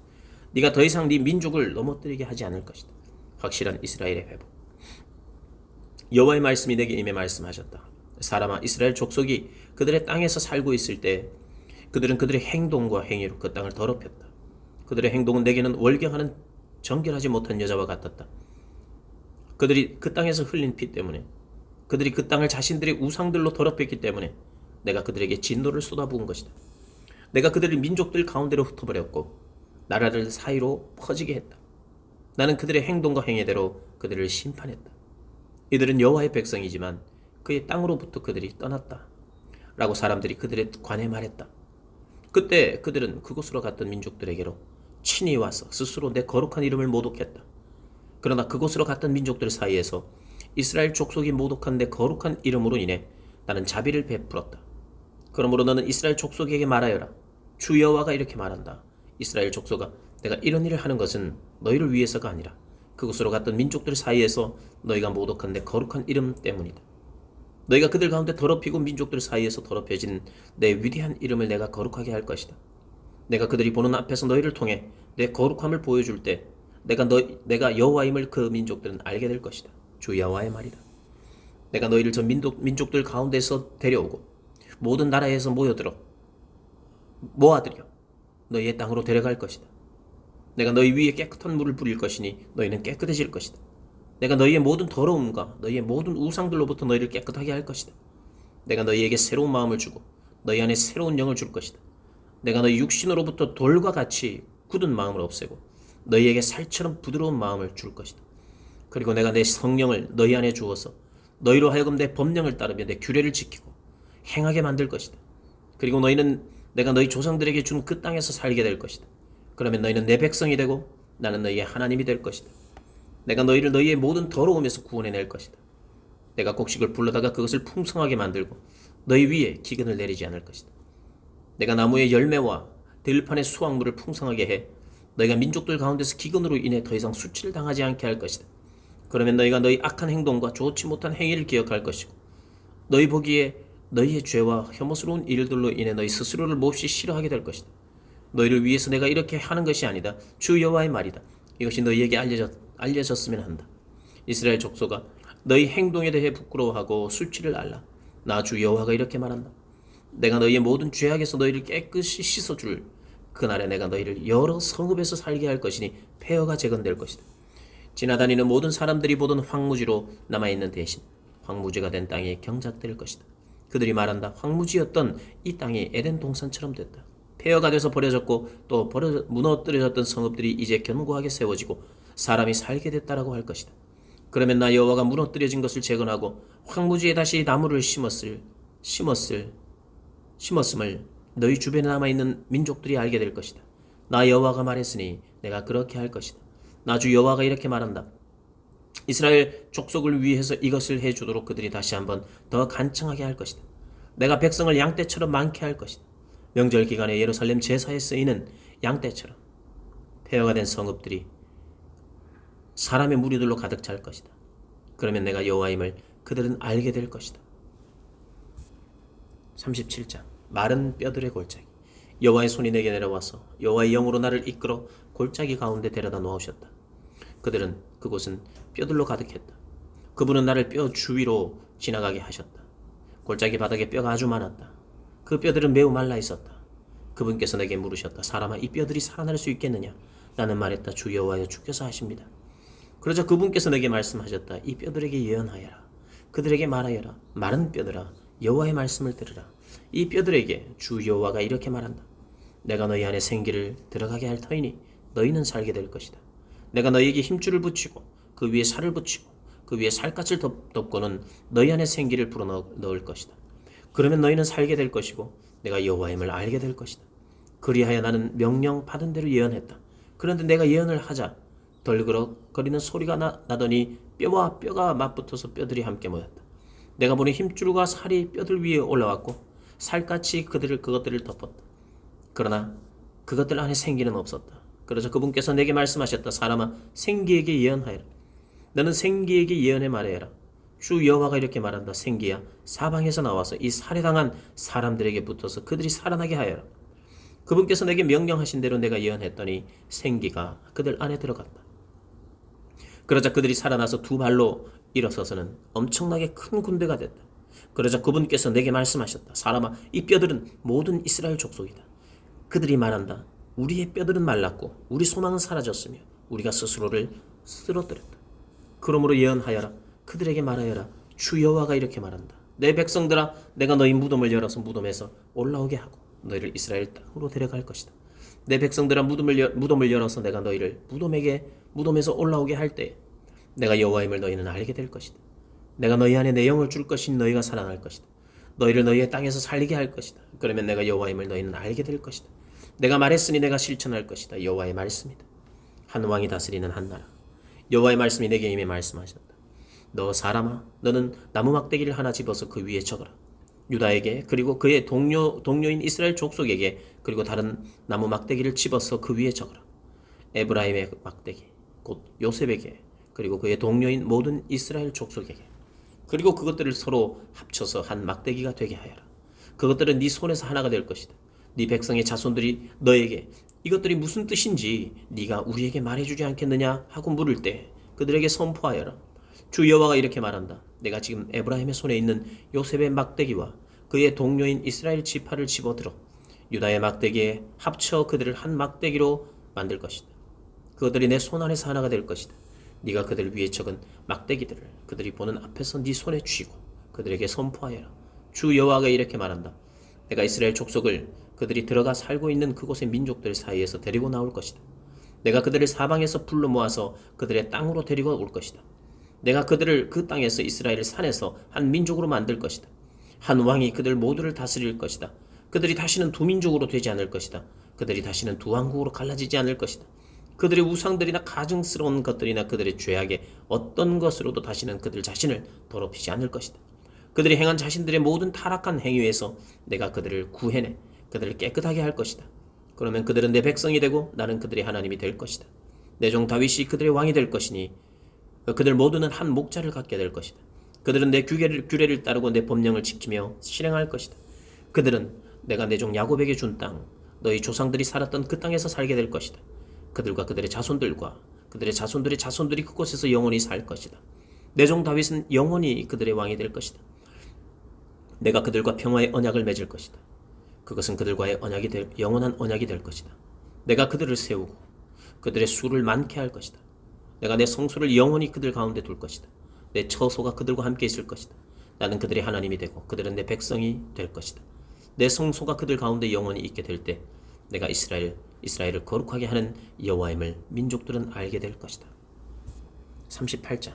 S1: 네가 더 이상 네 민족을 넘어뜨리게 하지 않을 것이다. 확실한 이스라엘의 회복. 여호와의 말씀이 내게 임해 말씀하셨다. 사람아, 이스라엘 족속이 그들의 땅에서 살고 있을 때 그들은 그들의 행동과 행위로 그 땅을 더럽혔다. 그들의 행동은 내게는 월경하는 정결하지 못한 여자와 같았다. 그들이 그 땅에서 흘린 피 때문에, 그들이 그 땅을 자신들의 우상들로 더럽혔기 때문에 내가 그들에게 진노를 쏟아부은 것이다. 내가 그들을 민족들 가운데로 흩어버렸고 나라들 사이로 퍼지게 했다. 나는 그들의 행동과 행위대로 그들을 심판했다. 이들은 여호와의 백성이지만 그의 땅으로부터 그들이 떠났다 라고 사람들이 그들에 관해 말했다. 그때 그들은 그곳으로 갔던 민족들에게로 친히 와서 스스로 내 거룩한 이름을 모독했다. 그러나 그곳으로 갔던 민족들 사이에서 이스라엘 족속이 모독한 내 거룩한 이름으로 인해 나는 자비를 베풀었다. 그러므로 너는 이스라엘 족속에게 말하여라. 주 여호와가 이렇게 말한다. 이스라엘 족속아, 내가 이런 일을 하는 것은 너희를 위해서가 아니라 그곳으로 갔던 민족들 사이에서 너희가 모독한 내 거룩한 이름 때문이다. 너희가 그들 가운데 더럽히고 민족들 사이에서 더럽혀진 내 위대한 이름을 내가 거룩하게 할 것이다. 내가 그들이 보는 앞에서 너희를 통해 내 거룩함을 보여줄 때 내가 여호와임을 그 민족들은 알게 될 것이다. 주 여호와의 말이다. 내가 너희를 저 민족들 가운데서 데려오고 모든 나라에서 모아들여 너희의 땅으로 데려갈 것이다. 내가 너희 위에 깨끗한 물을 뿌릴 것이니 너희는 깨끗해질 것이다. 내가 너희의 모든 더러움과 너희의 모든 우상들로부터 너희를 깨끗하게 할 것이다. 내가 너희에게 새로운 마음을 주고 너희 안에 새로운 영을 줄 것이다. 내가 너희 육신으로부터 돌과 같이 굳은 마음을 없애고 너희에게 살처럼 부드러운 마음을 줄 것이다. 그리고 내가 내 성령을 너희 안에 주어서 너희로 하여금 내 법령을 따르며 내 규례를 지키고 행하게 만들 것이다. 그리고 너희는 내가 너희 조상들에게 준 그 땅에서 살게 될 것이다. 그러면 너희는 내 백성이 되고 나는 너희의 하나님이 될 것이다. 내가 너희를 너희의 모든 더러움에서 구원해낼 것이다. 내가 곡식을 불러다가 그것을 풍성하게 만들고 너희 위에 기근을 내리지 않을 것이다. 내가 나무의 열매와 들판의 수확물을 풍성하게 해 너희가 민족들 가운데서 기근으로 인해 더 이상 수치를 당하지 않게 할 것이다. 그러면 너희가 너희 악한 행동과 좋지 못한 행위를 기억할 것이고 너희 보기에 너희의 죄와 혐오스러운 일들로 인해 너희 스스로를 몹시 싫어하게 될 것이다. 너희를 위해서 내가 이렇게 하는 것이 아니다. 주 여호와의 말이다. 이것이 너희에게 알려졌으면 한다. 이스라엘 족속아, 너희 행동에 대해 부끄러워하고 수치를 알라. 나 주 여호와가 이렇게 말한다. 내가 너희의 모든 죄악에서 너희를 깨끗이 씻어줄 그날에 내가 너희를 여러 성읍에서 살게 할 것이니 폐허가 재건될 것이다. 지나다니는 모든 사람들이 보던 황무지로 남아있는 대신 황무지가 된 땅이 경작될 것이다. 그들이 말한다. 황무지였던 이 땅이 에덴 동산처럼 됐다. 폐허가 돼서 버려졌고 또 무너뜨려졌던 성읍들이 이제 견고하게 세워지고 사람이 살게 됐다라고 할 것이다. 그러면 나 여호와가 무너뜨려진 것을 재건하고 황무지에 다시 나무를 심었음을 너희 주변에 남아있는 민족들이 알게 될 것이다. 나 여호와가 말했으니 내가 그렇게 할 것이다. 나 주 여호와가 이렇게 말한다. 이스라엘 족속을 위해서 이것을 해주도록 그들이 다시 한번 더 간청하게 할 것이다. 내가 백성을 양떼처럼 많게 할 것이다. 명절 기간에 예루살렘 제사에 쓰이는 양떼처럼 폐허가 된 성읍들이 사람의 무리들로 가득 찰 것이다. 그러면 내가 여호와임을 그들은 알게 될 것이다. 37장 마른 뼈들의 골짜기. 여호와의 손이 내게 내려와서 여호와의 영으로 나를 이끌어 골짜기 가운데 데려다 놓으셨다. 그곳은 뼈들로 가득했다. 그분은 나를 뼈 주위로 지나가게 하셨다. 골짜기 바닥에 뼈가 아주 많았다. 그 뼈들은 매우 말라 있었다. 그분께서 내게 물으셨다. 사람아, 이 뼈들이 살아날 수 있겠느냐? 나는 말했다. 주 여호와여, 주께서 하십니다. 그러자 그분께서 내게 말씀하셨다. 이 뼈들에게 예언하여라. 그들에게 말하여라. 마른 뼈들아, 여호와의 말씀을 들으라. 이 뼈들에게 주 여호와가 이렇게 말한다. 내가 너희 안에 생기를 들어가게 할 터이니 너희는 살게 될 것이다. 내가 너희에게 힘줄을 붙이고 그 위에 살을 붙이고 그 위에 살갗을 덮고는 너희 안에 생기를 불어넣을 것이다. 그러면 너희는 살게 될 것이고 내가 여호와임을 알게 될 것이다. 그리하여 나는 명령 받은 대로 예언했다. 그런데 내가 예언을 하자 덜그럭거리는 소리가 나더니 뼈와 뼈가 맞붙어서 뼈들이 함께 모였다. 내가 보니 힘줄과 살이 뼈들 위에 올라왔고 살같이 그것들을 덮었다. 그러나 그것들 안에 생기는 없었다. 그러자 그분께서 내게 말씀하셨다. 사람아, 생기에게 예언하여라. 너는 생기에게 예언해 말해라. 주 여호와가 이렇게 말한다. 생기야, 사방에서 나와서 이 살해당한 사람들에게 붙어서 그들이 살아나게 하여라. 그분께서 내게 명령하신 대로 내가 예언했더니 생기가 그들 안에 들어갔다. 그러자 그들이 살아나서 두 발로 일어서서는 엄청나게 큰 군대가 됐다. 그러자 그분께서 내게 말씀하셨다. 사람아, 이 뼈들은 모든 이스라엘 족속이다. 그들이 말한다. 우리의 뼈들은 말랐고 우리 소망은 사라졌으며 우리가 스스로를 쓰러뜨렸다. 그러므로 예언하여라. 그들에게 말하여라. 주 여호와가 이렇게 말한다. 내 백성들아, 내가 너희 무덤을 열어서 무덤에서 올라오게 하고 너희를 이스라엘 땅으로 데려갈 것이다. 내 백성들아, 무덤을 열어서 내가 너희를 무덤에서 올라오게 할 때에 내가 여호와임을 너희는 알게 될 것이다. 내가 너희 안에 내 영을 줄 것이니 너희가 살아날 것이다. 너희를 너희의 땅에서 살리게 할 것이다. 그러면 내가 여호와임을 너희는 알게 될 것이다. 내가 말했으니 내가 실천할 것이다. 여호와의 말씀이다. 한 왕이 다스리는 한 나라. 여호와의 말씀이 내게 임해 말씀하셨다. 너 사람아, 너는 나무 막대기를 하나 집어서 그 위에 적어라. 유다에게 그리고 그의 동료인 이스라엘 족속에게 그리고 다른 나무 막대기를 집어서 그 위에 적어라. 에브라임의 막대기 곧 요셉에게 그리고 그의 동료인 모든 이스라엘 족속에게 그리고 그것들을 서로 합쳐서 한 막대기가 되게 하여라. 그것들은 네 손에서 하나가 될 것이다. 네 백성의 자손들이 너에게 이것들이 무슨 뜻인지 네가 우리에게 말해주지 않겠느냐 하고 물을 때 그들에게 선포하여라. 주 여호와가 이렇게 말한다. 내가 지금 에브라임의 손에 있는 요셉의 막대기와 그의 동료인 이스라엘 지파를 집어들어 유다의 막대기에 합쳐 그들을 한 막대기로 만들 것이다. 그들이 내 손 안에서 하나가 될 것이다. 네가 그들 위에 적은 막대기들을 그들이 보는 앞에서 네 손에 쥐고 그들에게 선포하여라. 주 여호와가 이렇게 말한다. 내가 이스라엘 족속을 그들이 들어가 살고 있는 그곳의 민족들 사이에서 데리고 나올 것이다. 내가 그들을 사방에서 불러 모아서 그들의 땅으로 데리고 올 것이다. 내가 그들을 그 땅에서 이스라엘 산에서 한 민족으로 만들 것이다. 한 왕이 그들 모두를 다스릴 것이다. 그들이 다시는 두 민족으로 되지 않을 것이다. 그들이 다시는 두 왕국으로 갈라지지 않을 것이다. 그들의 우상들이나 가증스러운 것들이나 그들의 죄악의 어떤 것으로도 다시는 그들 자신을 더럽히지 않을 것이다. 그들이 행한 자신들의 모든 타락한 행위에서 내가 그들을 구해내 그들을 깨끗하게 할 것이다. 그러면 그들은 내 백성이 되고 나는 그들의 하나님이 될 것이다. 내 종 다윗이 그들의 왕이 될 것이니 그들 모두는 한 목자를 갖게 될 것이다. 그들은 내 규례를 따르고 내 법령을 지키며 실행할 것이다. 그들은 내가 내 종 야곱에게 준 땅, 너희 조상들이 살았던 그 땅에서 살게 될 것이다. 그들과 그들의 자손들과 그들의 자손들의 자손들이 그곳에서 영원히 살 것이다. 내 종 다윗은 영원히 그들의 왕이 될 것이다. 내가 그들과 평화의 언약을 맺을 것이다. 그것은 그들과의 영원한 언약이 될 것이다. 내가 그들을 세우고 그들의 수를 많게 할 것이다. 내가 내 성소를 영원히 그들 가운데 둘 것이다. 내 처소가 그들과 함께 있을 것이다. 나는 그들의 하나님이 되고 그들은 내 백성이 될 것이다. 내 성소가 그들 가운데 영원히 있게 될 때 내가 이스라엘을 거룩하게 하는 여호와임을 민족들은 알게 될 것이다. 38장.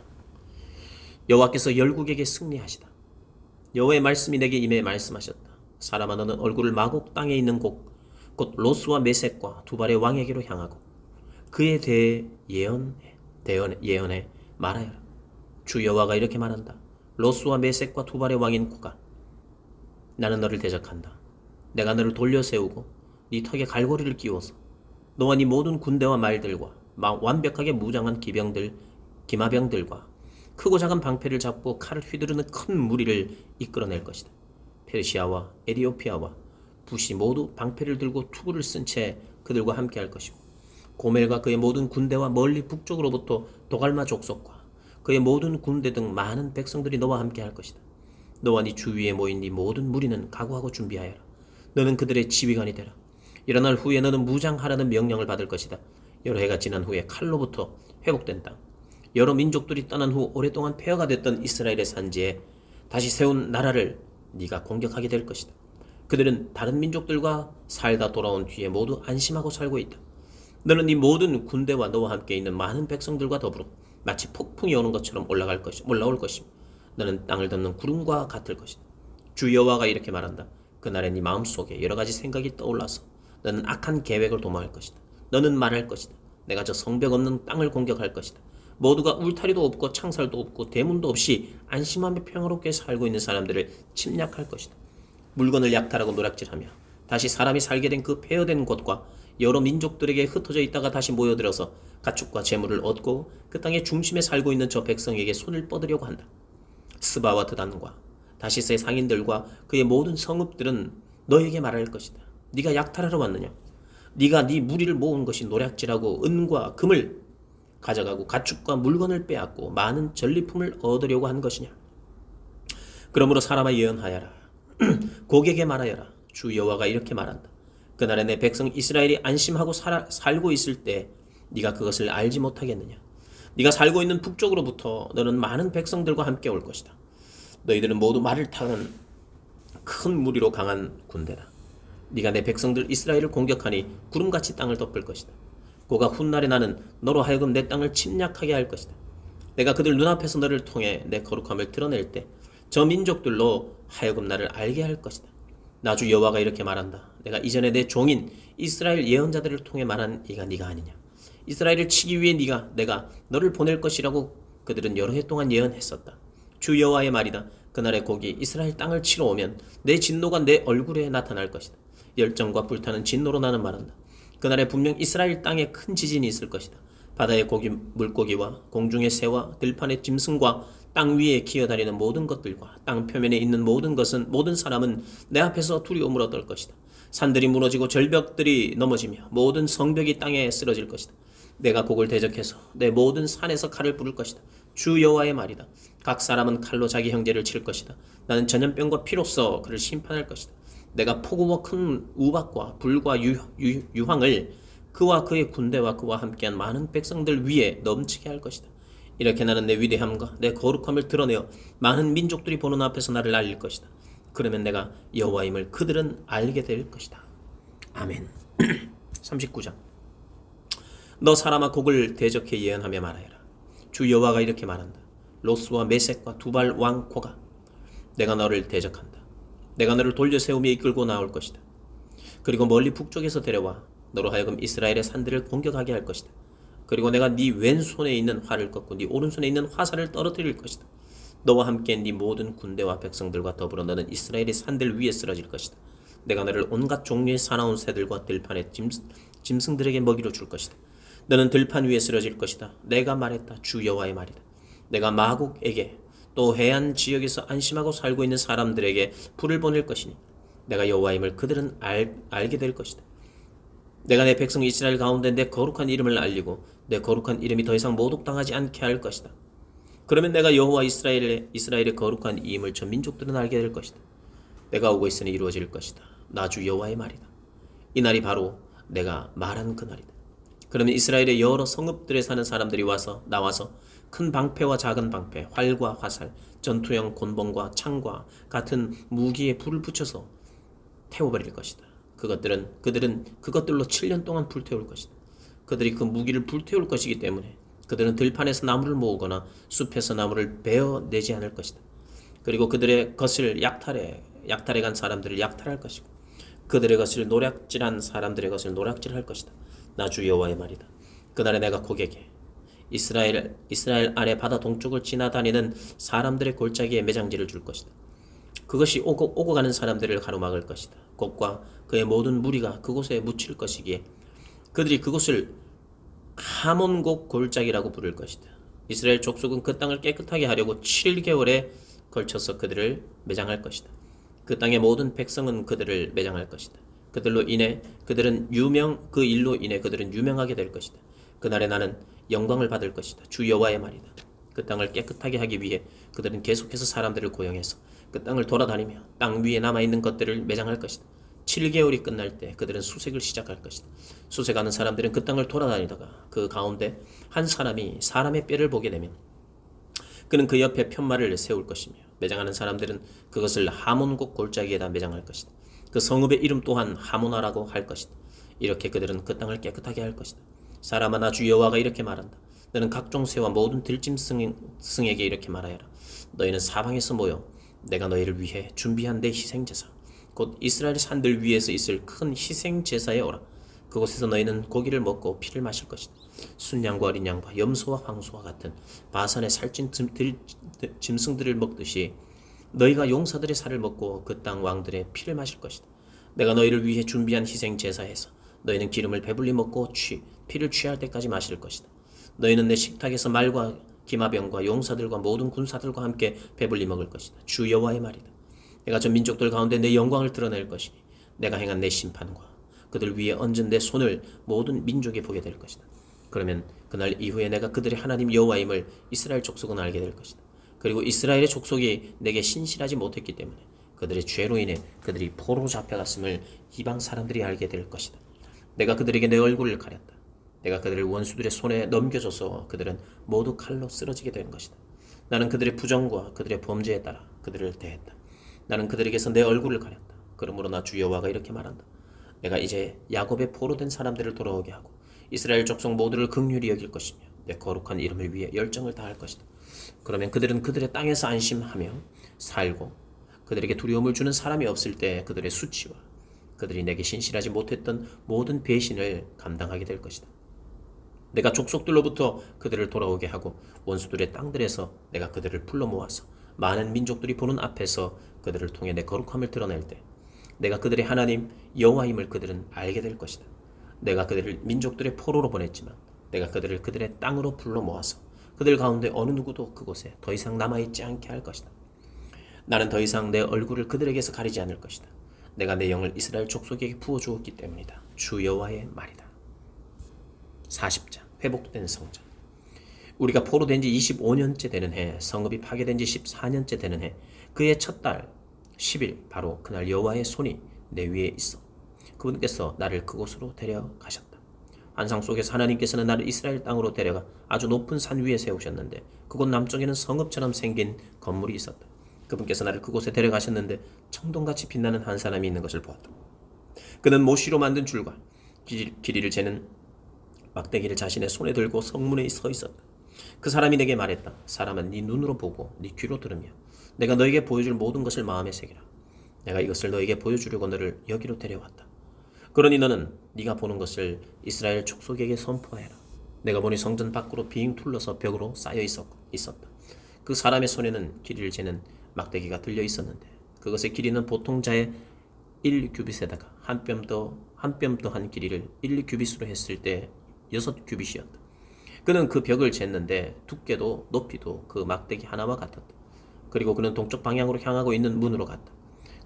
S1: 여호와께서 열국에게 승리하시다. 여호와의 말씀이 내게 임해 말씀하셨다. 사람아, 너는 얼굴을 마곡 땅에 있는 곧 로스와 메섹과 두발의 왕에게로 향하고 그에 대해 예언해 말하여라. 주 여호와가 이렇게 말한다. 로스와 메섹과 두발의 왕인 구가 나는 너를 대적한다. 내가 너를 돌려 세우고 네 턱에 갈고리를 끼워서 너와 네 모든 군대와 말들과 완벽하게 무장한 기마병들과 크고 작은 방패를 잡고 칼을 휘두르는 큰 무리를 이끌어낼 것이다. 페르시아와 에디오피아와 붓이 모두 방패를 들고 투구를 쓴 채 그들과 함께 할 것이고 고멜과 그의 모든 군대와 멀리 북쪽으로부터 도갈마 족속과 그의 모든 군대 등 많은 백성들이 너와 함께 할 것이다. 너와 네 주위에 모인 네 모든 무리는 각오하고 준비하여라. 너는 그들의 지휘관이 되라. 일어날 후에 너는 무장하라는 명령을 받을 것이다. 여러 해가 지난 후에 칼로부터 회복된 땅, 여러 민족들이 떠난 후 오랫동안 폐허가 됐던 이스라엘의 산지에 다시 세운 나라를 네가 공격하게 될 것이다. 그들은 다른 민족들과 살다 돌아온 뒤에 모두 안심하고 살고 있다. 너는 네 모든 군대와 너와 함께 있는 많은 백성들과 더불어 마치 폭풍이 오는 것처럼 올라올 것이며 너는 땅을 덮는 구름과 같을 것이다. 주 여호와가 이렇게 말한다. 그날에 네 마음속에 여러 가지 생각이 떠올라서 너는 악한 계획을 도모할 것이다. 너는 말할 것이다. 내가 저 성벽 없는 땅을 공격할 것이다. 모두가 울타리도 없고 창살도 없고 대문도 없이 안심하며 평화롭게 살고 있는 사람들을 침략할 것이다. 물건을 약탈하고 노략질하며 다시 사람이 살게 된 그 폐허된 곳과 여러 민족들에게 흩어져 있다가 다시 모여들어서 가축과 재물을 얻고 그 땅의 중심에 살고 있는 저 백성에게 손을 뻗으려고 한다. 스바와 드단과 다시스의 상인들과 그의 모든 성읍들은 너에게 말할 것이다. 네가 약탈하러 왔느냐? 네가 네 무리를 모은 것이 노략질하고 은과 금을 가져가고 가축과 물건을 빼앗고 많은 전리품을 얻으려고 한 것이냐? 그러므로 사람아 예언하여라. 고객에게 말하여라. 주 여호와가 이렇게 말한다. 그날에 내 백성 이스라엘이 안심하고 살고 있을 때 네가 그것을 알지 못하겠느냐? 네가 살고 있는 북쪽으로부터 너는 많은 백성들과 함께 올 것이다. 너희들은 모두 말을 타는 큰 무리로 강한 군대다. 네가 내 백성들 이스라엘을 공격하니 구름같이 땅을 덮을 것이다. 고가 훗날에 나는 너로 하여금 내 땅을 침략하게 할 것이다. 내가 그들 눈앞에서 너를 통해 내 거룩함을 드러낼 때 저 민족들로 하여금 나를 알게 할 것이다. 나 주 여호와가 이렇게 말한다. 내가 이전에 내 종인 이스라엘 예언자들을 통해 말한 이가 네가 아니냐? 이스라엘을 치기 위해 내가 너를 보낼 것이라고 그들은 여러 해 동안 예언했었다. 주 여호와의 말이다. 그날의 곡이 이스라엘 땅을 치러 오면 내 진노가 내 얼굴에 나타날 것이다. 열정과 불타는 진노로 나는 말한다. 그날에 분명 이스라엘 땅에 큰 지진이 있을 것이다. 바다의 고기, 물고기와 공중의 새와 들판의 짐승과 땅 위에 기어다니는 모든 것들과 땅 표면에 있는 모든 사람은 내 앞에서 두려움으로 떨 것이다. 산들이 무너지고 절벽들이 넘어지며 모든 성벽이 땅에 쓰러질 것이다. 내가 곡을 대적해서 내 모든 산에서 칼을 부를 것이다. 주 여호와의 말이다. 각 사람은 칼로 자기 형제를 칠 것이다. 나는 전염병과 피로써 그를 심판할 것이다. 내가 폭우와 큰 우박과 불과 유황을 그와 그의 군대와 그와 함께한 많은 백성들 위에 넘치게 할 것이다. 이렇게 나는 내 위대함과 내 거룩함을 드러내어 많은 민족들이 보는 앞에서 나를 알릴 것이다. 그러면 내가 여호와임을 그들은 알게 될 것이다. 아멘. 39장. 너 사람아 곡을 대적해 예언하며 말하여라. 주 여호와가 이렇게 말한다. 로스와 메섹과 두발 왕 고가, 내가 너를 대적한다. 내가 너를 돌려 세우며 이끌고 나올 것이다. 그리고 멀리 북쪽에서 데려와 너로 하여금 이스라엘의 산들을 공격하게 할 것이다. 그리고 내가 네 왼손에 있는 활을 꺾고 네 오른손에 있는 화살을 떨어뜨릴 것이다. 너와 함께 네 모든 군대와 백성들과 더불어 너는 이스라엘의 산들 위에 쓰러질 것이다. 내가 너를 온갖 종류의 사나운 새들과 들판의 짐승들에게 먹이로 줄 것이다. 너는 들판 위에 쓰러질 것이다. 내가 말했다. 주 여호와의 말이다. 내가 마국에게 또 해안 지역에서 안심하고 살고 있는 사람들에게 불을 보낼 것이니 내가 여호와임을 그들은 알게 될 것이다. 내가 내 백성 이스라엘 가운데 내 거룩한 이름을 알리고 내 거룩한 이름이 더 이상 모독당하지 않게 할 것이다. 그러면 내가 여호와 이스라엘의 거룩한 이임을 저 민족들은 알게 될 것이다. 내가 오고 있으니 이루어질 것이다. 나 주 여호와의 말이다. 이 날이 바로 내가 말한 그 날이다. 그러면 이스라엘의 여러 성읍들에 사는 사람들이 나와서 큰 방패와 작은 방패, 활과 화살, 전투형 곤봉과 창과 같은 무기에 불을 붙여서 태워버릴 것이다. 그들은 그것들로 7년 동안 불태울 것이다. 그들이 그 무기를 불태울 것이기 때문에 그들은 들판에서 나무를 모으거나 숲에서 나무를 베어내지 않을 것이다. 그리고 그들의 것을 약탈해 간 사람들을 약탈할 것이고 그들의 것을 노략질한 사람들의 것을 노략질할 것이다. 나 주 여호와의 말이다. 그날에 내가 고객에 이스라엘 아래 바다 동쪽을 지나다니는 사람들의 골짜기에 매장지를 줄 것이다. 그것이 오고 가는 사람들을 가로막을 것이다. 곡과 그의 모든 무리가 그곳에 묻힐 것이기에 그들이 그곳을 하몬곡 골짜기라고 부를 것이다. 이스라엘 족속은 그 땅을 깨끗하게 하려고 7개월에 걸쳐서 그들을 매장할 것이다. 그 땅의 모든 백성은 그들을 매장할 것이다. 그 일로 인해 그들은 유명하게 될 것이다. 그날에 나는 영광을 받을 것이다. 주 여호와의 말이다. 그 땅을 깨끗하게 하기 위해 그들은 계속해서 사람들을 고용해서 그 땅을 돌아다니며 땅 위에 남아있는 것들을 매장할 것이다. 7개월이 끝날 때 그들은 수색을 시작할 것이다. 수색하는 사람들은 그 땅을 돌아다니다가 그 가운데 한 사람이 사람의 뼈를 보게 되면 그는 그 옆에 편말을 세울 것이며 매장하는 사람들은 그것을 하몬곡 골짜기에다 매장할 것이다. 그 성읍의 이름 또한 하모나라고 할 것이다. 이렇게 그들은 그 땅을 깨끗하게 할 것이다. 사람아 나 주 여호와가 이렇게 말한다. 너는 각종 새와 모든 들짐승에게 이렇게 말하여라. 너희는 사방에서 모여 내가 너희를 위해 준비한 내 희생제사 곧 이스라엘 산들 위에서 있을 큰 희생제사에 오라. 그곳에서 너희는 고기를 먹고 피를 마실 것이다. 순양과 어린 양과 염소와 황소와 같은 바산의 살찐 짐승들을 먹듯이 너희가 용사들의 살을 먹고 그 땅 왕들의 피를 마실 것이다. 내가 너희를 위해 준비한 희생 제사에서 너희는 기름을 배불리 먹고 피를 취할 때까지 마실 것이다. 너희는 내 식탁에서 말과 기마병과 용사들과 모든 군사들과 함께 배불리 먹을 것이다. 주 여호와의 말이다. 내가 전 민족들 가운데 내 영광을 드러낼 것이니 내가 행한 내 심판과 그들 위에 얹은 내 손을 모든 민족이 보게 될 것이다. 그러면 그날 이후에 내가 그들의 하나님 여호와임을 이스라엘 족속은 알게 될 것이다. 그리고 이스라엘의 족속이 내게 신실하지 못했기 때문에 그들의 죄로 인해 그들이 포로 잡혀갔음을 이방 사람들이 알게 될 것이다. 내가 그들에게 내 얼굴을 가렸다. 내가 그들을 원수들의 손에 넘겨줘서 그들은 모두 칼로 쓰러지게 된 것이다. 나는 그들의 부정과 그들의 범죄에 따라 그들을 대했다. 나는 그들에게서 내 얼굴을 가렸다. 그러므로 나 주 여호와가 이렇게 말한다. 내가 이제 야곱의 포로 된 사람들을 돌아오게 하고 이스라엘 족속 모두를 긍휼히 여길 것이며 내 거룩한 이름을 위해 열정을 다할 것이다. 그러면 그들은 그들의 땅에서 안심하며 살고 그들에게 두려움을 주는 사람이 없을 때 그들의 수치와 그들이 내게 신실하지 못했던 모든 배신을 감당하게 될 것이다. 내가 족속들로부터 그들을 돌아오게 하고 원수들의 땅들에서 내가 그들을 불러 모아서 많은 민족들이 보는 앞에서 그들을 통해 내 거룩함을 드러낼 때 내가 그들의 하나님 여호와임을 그들은 알게 될 것이다. 내가 그들을 민족들의 포로로 보냈지만 내가 그들을 그들의 땅으로 불러 모아서 그들 가운데 어느 누구도 그곳에 더 이상 남아있지 않게 할 것이다. 나는 더 이상 내 얼굴을 그들에게서 가리지 않을 것이다. 내가 내 영을 이스라엘 족속에게 부어주었기 때문이다. 주 여호와의 말이다. 40장 회복된 성전. 우리가 포로된 지 25년째 되는 해, 성읍이 파괴된 지 14년째 되는 해, 그의 첫 달 10일 바로 그날 여호와의 손이 내 위에 있어 그분께서 나를 그곳으로 데려가셨다. 환상 속에서 하나님께서는 나를 이스라엘 땅으로 데려가 아주 높은 산 위에 세우셨는데 그곳 남쪽에는 성읍처럼 생긴 건물이 있었다. 그분께서 나를 그곳에 데려가셨는데 청동같이 빛나는 한 사람이 있는 것을 보았다. 그는 모시로 만든 줄과 길이를 재는 막대기를 자신의 손에 들고 성문에 서 있었다. 그 사람이 내게 말했다. 사람은 네 눈으로 보고 네 귀로 들으며 내가 너에게 보여줄 모든 것을 마음에 새기라. 내가 이것을 너에게 보여주려고 너를 여기로 데려왔다. 그러니 너는 네가 보는 것을 이스라엘 족속에게 선포해라. 내가 보니 성전 밖으로 빙 둘러서 벽으로 쌓여 있었다. 그 사람의 손에는 길이를 재는 막대기가 들려 있었는데 그것의 길이는 보통 자의 1규빗에다가 한 뼘 더한 길이를 1규빗으로 했을 때 6규빗이었다. 그는 그 벽을 쟀는데 두께도 높이도 그 막대기 하나와 같았다. 그리고 그는 동쪽 방향으로 향하고 있는 문으로 갔다.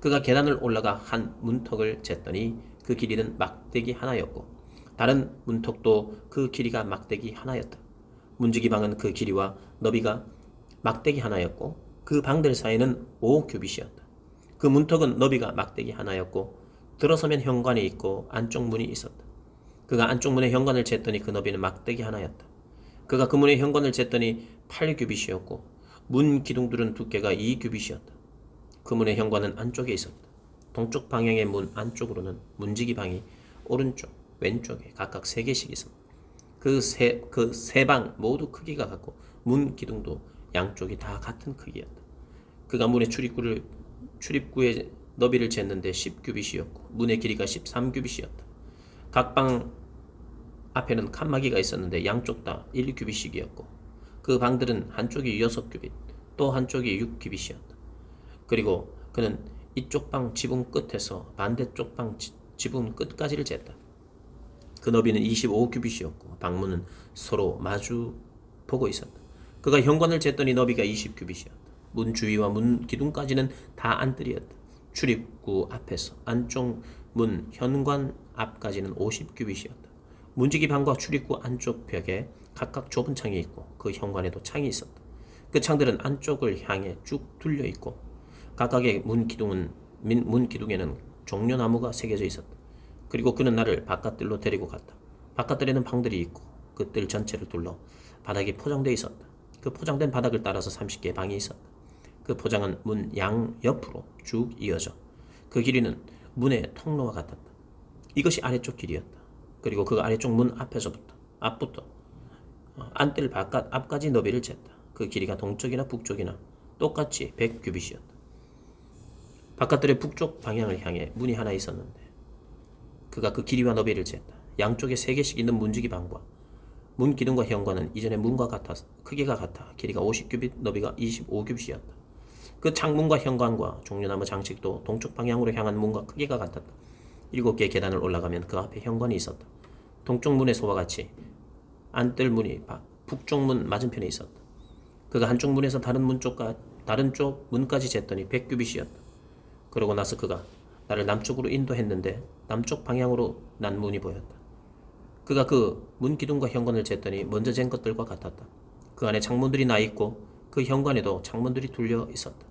S1: 그가 계단을 올라가 한 문턱을 쟀더니 그 길이는 막대기 하나였고 다른 문턱도 그 길이가 막대기 하나였다. 문지기 방은 그 길이와 너비가 막대기 하나였고 그 방들 사이는 5규빗이었다. 그 문턱은 너비가 막대기 하나였고 들어서면 현관이 있고 안쪽 문이 있었다. 그가 안쪽 문의 현관을 쟀더니 그 너비는 막대기 하나였다. 그가 그 문의 현관을 쟀더니 8규빗이었고 문 기둥들은 두께가 2규빗이었다. 그 문의 현관은 안쪽에 있었다. 동쪽 방향의 문 안쪽으로는 문지기 방이 오른쪽, 왼쪽에 각각 3개씩 있었다. 그 세 방 모두 크기가 같고 문 기둥도 양쪽이 다 같은 크기였다. 그가 문의 출입구의 너비를 쟀는데 10규빗이었고 문의 길이가 13규빗이었다. 각 방 앞에는 칸막이가 있었는데 양쪽 다 1규빗씩이었고 그 방들은 한쪽이 6규빗 또 한쪽이 6규빗이었다. 그리고 그는 이쪽 방 지붕 끝에서 반대쪽 방 지붕 끝까지를 쟀다. 그 너비는 25규빗이었고 방문은 서로 마주 보고 있었다. 그가 현관을 쟀더니 너비가 20규빗이었다. 문 주위와 문 기둥까지는 다 안뜰이었다. 출입구 앞에서 안쪽 문 현관 앞까지는 50규빗이었다. 문지기 방과 출입구 안쪽 벽에 각각 좁은 창이 있고 그 현관에도 창이 있었다. 그 창들은 안쪽을 향해 쭉 뚫려 있고 각각의 문 기둥에는 종려나무가 새겨져 있었다. 그리고 그는 나를 바깥뜰로 데리고 갔다. 바깥뜰에는 방들이 있고 그 뜰 전체를 둘러 바닥이 포장되어 있었다. 그 포장된 바닥을 따라서 30개의 방이 있었다. 그 포장은 문 양 옆으로 쭉 이어져 그 길이는 문의 통로와 같았다. 이것이 아래쪽 길이었다. 그리고 그 아래쪽 문 앞부터 안뜰 바깥 앞까지 너비를 쟀다. 그 길이가 동쪽이나 북쪽이나 똑같이 100규빗이었다. 바깥뜰의 북쪽 방향을 향해 문이 하나 있었는데 그가 그 길이와 너비를 쟀다. 양쪽에 3개씩 있는 문지기 방과 문 기둥과 현관은 이전의 문과 같아 크기가 같아 길이가 50규빗, 너비가 25규빗이었다. 그 창문과 현관과 종려나무 장식도 동쪽 방향으로 향한 문과 크기가 같았다. 7개의 계단을 올라가면 그 앞에 현관이 있었다. 동쪽 문에서와 같이 안뜰 문이 북쪽 문 맞은편에 있었다. 그가 한쪽 문에서 다른 쪽 문까지 쟀더니 100규빗이었다. 그러고 나서 그가 나를 남쪽으로 인도했는데 남쪽 방향으로 난 문이 보였다. 그가 그 문 기둥과 현관을 쟀더니 먼저 잰 것들과 같았다. 그 안에 창문들이 나 있고 그 현관에도 창문들이 둘려 있었다.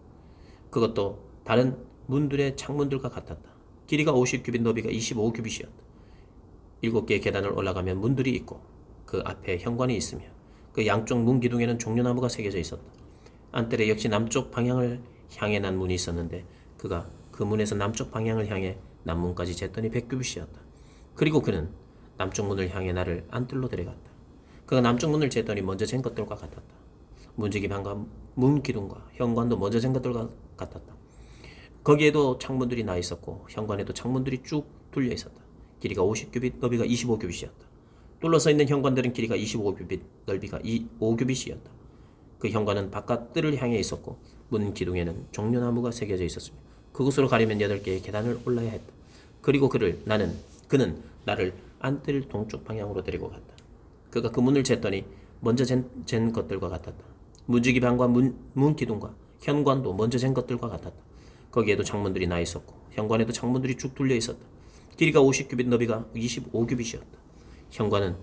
S1: 그것도 다른 문들의 창문들과 같았다. 길이가 50규빗, 너비가 25규빗이었다. 7개의 계단을 올라가면 문들이 있고 그 앞에 현관이 있으며 그 양쪽 문 기둥에는 종려나무가 새겨져 있었다. 안뜰에 역시 남쪽 방향을 향해 난 문이 있었는데 그가 그 문에서 남쪽 방향을 향해 남문까지 쟀더니 100규빗이었다. 그리고 그는 남쪽 문을 향해 나를 안뜰로 데려갔다. 그가 남쪽 문을 쟀더니 먼저 잰 것들과 같았다. 문지기 방과 문 기둥과 현관도 먼저 잰 것들과 같았다. 거기에도 창문들이 나 있었고 현관에도 창문들이 쭉 둘려 있었다. 길이가 50규빗, 너비가 25규빗이었다. 둘러서 있는 현관들은 길이가 25규빗, 넓이가 5규빗이었다. 그 현관은 바깥 뜰을 향해 있었고 문 기둥에는 종려나무가 새겨져 있었으며 그곳으로 가려면 8개의 계단을 올라야 했다. 그리고 그는 나를 안뜰 동쪽 방향으로 데리고 갔다. 그가 그 문을 쟀더니 먼저 잰 것들과 같았다. 문지기 방과 문 기둥과 현관도 먼저 잰 것들과 같았다. 거기에도 창문들이 나 있었고 현관에도 창문들이 쭉 둘려 있었다. 길이가 50규빗, 너비가 25규빗이었다. 현관은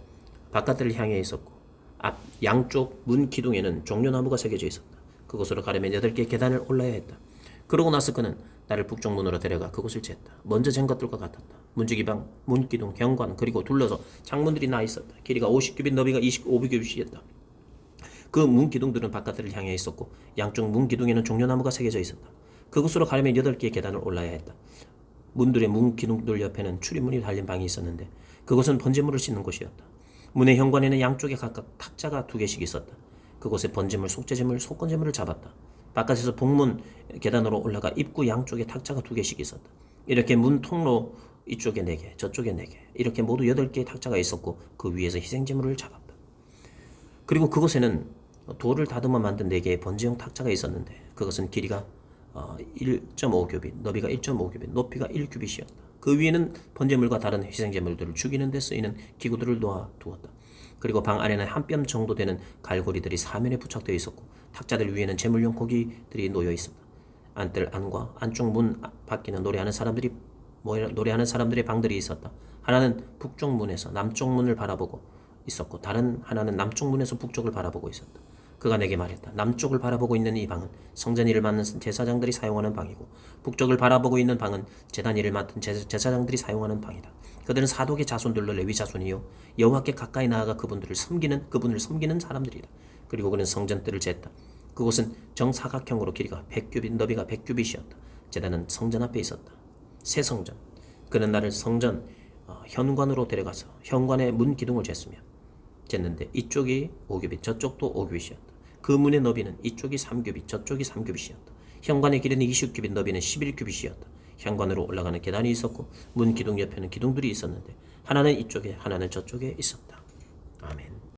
S1: 바깥을 향해 있었고 앞 양쪽 문 기둥에는 종려나무가 새겨져 있었다. 그곳으로 가려면 8개의 계단을 올라야 했다. 그러고 나서 그는 나를 북쪽 문으로 데려가 그곳을 쟀다. 먼저 잰 것들과 같았다. 문지기방, 문기둥, 현관 그리고 둘러서 창문들이 나 있었다. 길이가 50규빗, 너비가 25규빗이었다. 그 문 기둥들은 바깥을 향해 있었고 양쪽 문 기둥에는 종려나무가 새겨져 있었다. 그곳으로 가려면 8개의 계단을 올라야 했다. 문들의 문 기둥들 옆에는 출입문이 달린 방이 있었는데 그곳은 번제물을 씻는 곳이었다. 문의 현관에는 양쪽에 각각 탁자가 2개씩 있었다. 그곳에 번제물, 속죄제물, 속건제물을 잡았다. 바깥에서 북문 계단으로 올라가 입구 양쪽에 탁자가 2개씩 있었다. 이렇게 문 통로 이쪽에 4개, 저쪽에 4개, 이렇게 모두 8개의 탁자가 있었고 그 위에서 희생제물을 잡았다. 그리고 그곳에는 돌을 다듬어 만든 4개의 번제용 탁자가 있었는데 그것은 길이가 1.5규빗, 너비가 1.5규빗, 높이가 1규빗이었다. 그 위에는 번제물과 다른 희생제물들을 죽이는 데 쓰이는 기구들을 놓아 두었다. 그리고 방 안에는 한 뼘 정도 되는 갈고리들이 사면에 부착되어 있었고 탁자들 위에는 제물용 고기들이 놓여 있었다. 안뜰 안과 안쪽 문 밖에는 노래하는 사람들의 방들이 있었다. 하나는 북쪽 문에서 남쪽 문을 바라보고 있었고 다른 하나는 남쪽 문에서 북쪽을 바라보고 있었다. 그가 내게 말했다. 남쪽을 바라보고 있는 이 방은 성전 일을 맡는 제사장들이 사용하는 방이고 북쪽을 바라보고 있는 방은 제단 일을 맡은 제사장들이 사용하는 방이다. 그들은 사독의 자손들로 레위 자손이요 여호와께 가까이 나아가 그분을 섬기는 사람들이다. 그리고 그는 성전 뜰을 쟀다. 그곳은 정사각형으로 길이가 100규빗, 너비가 100규빗이었다. 제단은 성전 앞에 있었다. 새 성전. 그는 나를 성전 현관으로 데려가서 현관의 문 기둥을 쟀는데 이쪽이 5규빗, 저쪽도 5규빗이었다. 그 문의 너비는 이쪽이 3규빗, 저쪽이 3규빗이었다. 현관의 길이는 20규빗, 너비는 11규빗이었다. 현관으로 올라가는 계단이 있었고 문 기둥 옆에는 기둥들이 있었는데 하나는 이쪽에 하나는 저쪽에 있었다. 아멘.